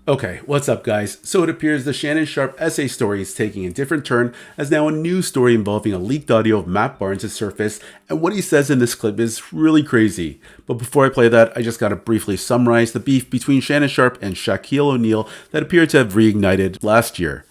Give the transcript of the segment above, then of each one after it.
Okay, what's up, guys? So it appears the Shannon Sharpe essay story is taking a different turn, as now a new story involving a leaked audio of Matt Barnes has surfaced, and what he says in this clip is really crazy. But before I play that, I just gotta briefly summarize the beef between Shannon Sharpe and Shaquille O'Neal that appeared to have reignited last year.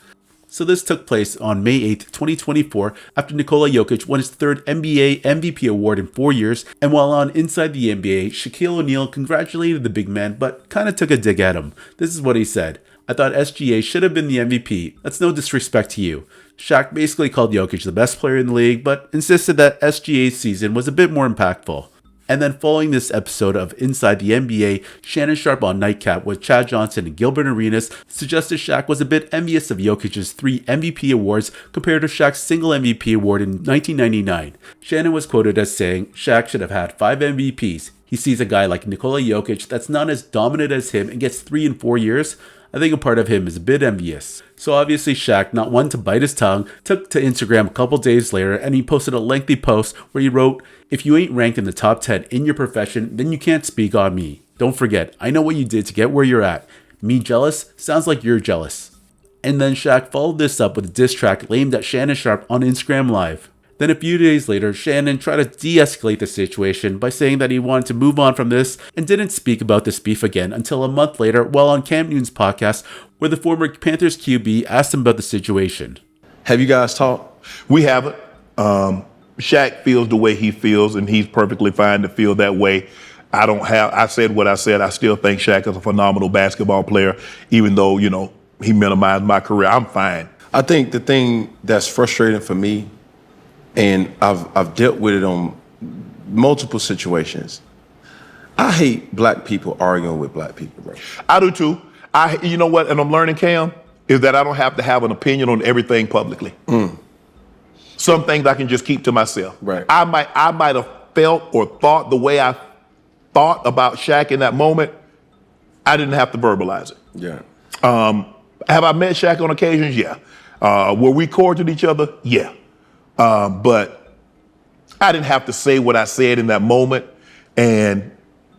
So this took place on May 8th, 2024, after Nikola Jokic won his third NBA MVP award in 4 years, and while on Inside the NBA, Shaquille O'Neal congratulated the big man, but kinda took a dig at him. This is what he said: "I thought SGA should have been the MVP. That's no disrespect to you." Shaq basically called Jokic the best player in the league, but insisted that SGA's season was a bit more impactful. And then following this episode of Inside the NBA, Shannon Sharpe on Nightcap with Chad Johnson and Gilbert Arenas suggested Shaq was a bit envious of Jokic's 3 MVP awards compared to Shaq's single MVP award in 1999. Shannon was quoted as saying Shaq should have had 5 MVPs. He sees a guy like Nikola Jokic that's not as dominant as him and gets 3 in 4 years. I think a part of him is a bit envious. So obviously Shaq, not one to bite his tongue, took to Instagram a couple days later and he posted a lengthy post where he wrote, "If you ain't ranked in the top 10 in your profession, then you can't speak on me. Don't forget, I know what you did to get where you're at. Me jealous? Sounds like you're jealous." And then Shaq followed this up with a diss track aimed at Shannon Sharpe on Instagram Live. Then a few days later, Shannon tried to de-escalate the situation by saying that he wanted to move on from this and didn't speak about this beef again until a month later while on Cam Newton's podcast where the former Panthers QB asked him about the situation. Have you guys talked? We haven't. Shaq feels the way he feels, and he's perfectly fine to feel that way. I said what I said. I still think Shaq is a phenomenal basketball player, even though, he minimized my career. I'm fine. I think the thing that's frustrating for me, and I've dealt with it on multiple situations. I hate black people arguing with black people, bro. I do too. You know what? And I'm learning, Cam, is that I don't have to have an opinion on everything publicly. Some things I can just keep to myself. Right. I might have felt or thought the way I thought about Shaq in that moment. I didn't have to verbalize it. Yeah. Have I met Shaq on occasions? Yeah. Were we cordial to each other? Yeah. But I didn't have to say what I said in that moment, and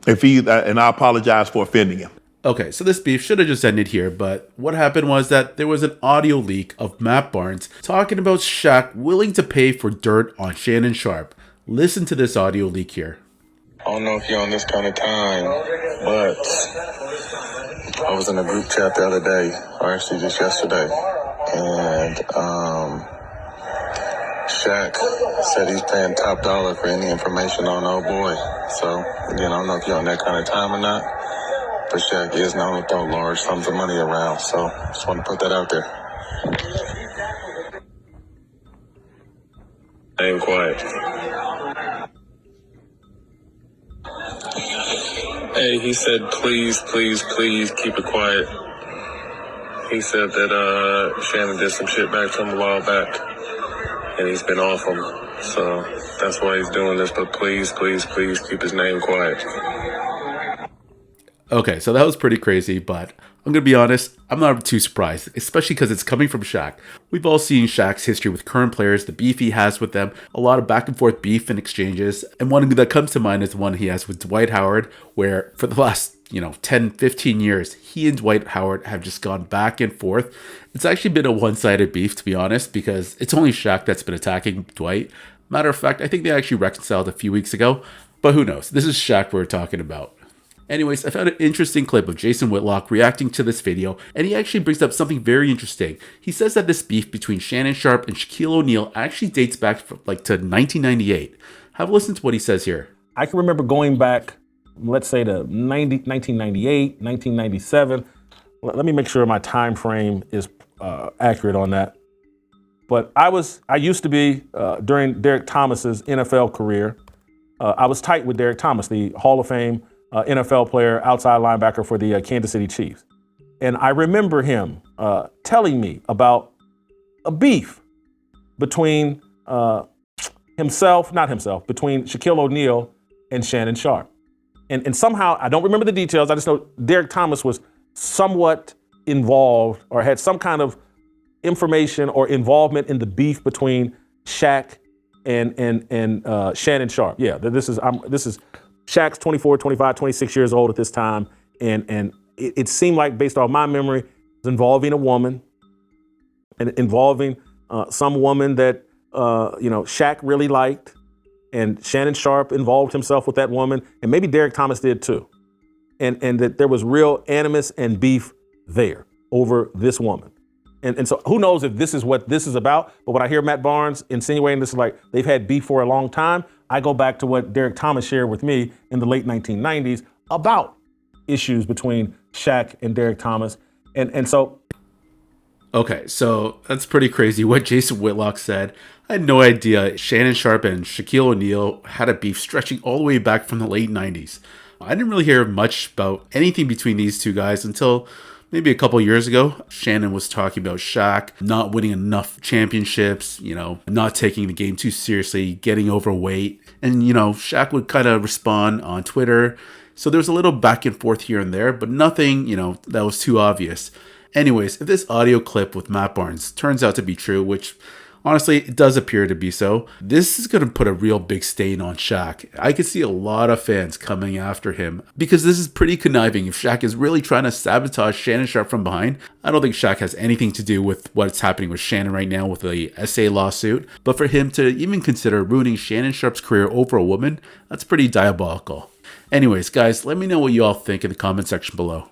I apologize for offending him. Okay, so this beef should have just ended here, but what happened was that there was an audio leak of Matt Barnes talking about Shaq willing to pay for dirt on Shannon Sharpe. Listen to this audio leak here. I don't know if you're on this kind of time, but I was in a group chat the other day, or actually just yesterday, and Shaq said he's paying top dollar for any information on old boy. So, again, I don't know if you're on that kind of time or not, but Shaq is known to throw large sums of money around. So, just want to put that out there. Stay quiet. Hey, he said, please keep it quiet. He said that Shannon did some shit back to him a while back, and he's been off him. So that's why he's doing this, but please keep his name quiet. Okay, so that was pretty crazy, but I'm going to be honest, I'm not too surprised, especially because it's coming from Shaq. We've all seen Shaq's history with current players, the beef he has with them, a lot of back and forth beef and exchanges, and one that comes to mind is one he has with Dwight Howard, where for the last 10, 15 years, he and Dwight Howard have just gone back and forth. It's actually been a one-sided beef, to be honest, because it's only Shaq that's been attacking Dwight. Matter of fact, I think they actually reconciled a few weeks ago, but who knows? This is Shaq we're talking about. Anyways, I found an interesting clip of Jason Whitlock reacting to this video, and he actually brings up something very interesting. He says that this beef between Shannon Sharpe and Shaquille O'Neal actually dates back to 1998. Have a listen to what he says here. I can remember going back, let's say to 1998, 1997. Let me make sure my time frame is accurate on that. But I used to be, during Derek Thomas's NFL career, I was tight with Derek Thomas, the Hall of Fame NFL player, outside linebacker for the Kansas City Chiefs. And I remember him telling me about a beef between between Shaquille O'Neal and Shannon Sharpe. And somehow, I don't remember the details, I just know Derek Thomas was somewhat involved or had some kind of information or involvement in the beef between Shaq and Shannon Sharpe. Yeah, this is Shaq's 24, 25, 26 years old at this time, and it seemed like, based off my memory, it's involving a woman and involving some woman that Shaq really liked, and Shannon Sharpe involved himself with that woman, and maybe Derek Thomas did too, and that there was real animus and beef there over this woman. And so who knows if this is what this is about, but when I hear Matt Barnes insinuating this is like they've had beef for a long time, I go back to what Derek Thomas shared with me in the late 1990s about issues between Shaq and Derek Thomas. And so. Okay, so that's pretty crazy what Jason Whitlock said. I had no idea Shannon Sharpe and Shaquille O'Neal had a beef stretching all the way back from the late 90s. I didn't really hear much about anything between these two guys until maybe a couple years ago. Shannon was talking about Shaq not winning enough championships, not taking the game too seriously, getting overweight. And, Shaq would kind of respond on Twitter. So there was a little back and forth here and there, but nothing, that was too obvious. Anyways, if this audio clip with Matt Barnes turns out to be true, which honestly, it does appear to be so, this is going to put a real big stain on Shaq. I could see a lot of fans coming after him because this is pretty conniving. If Shaq is really trying to sabotage Shannon Sharpe from behind, I don't think Shaq has anything to do with what's happening with Shannon right now with the SA lawsuit. But for him to even consider ruining Shannon Sharpe's career over a woman, that's pretty diabolical. Anyways, guys, let me know what you all think in the comment section below.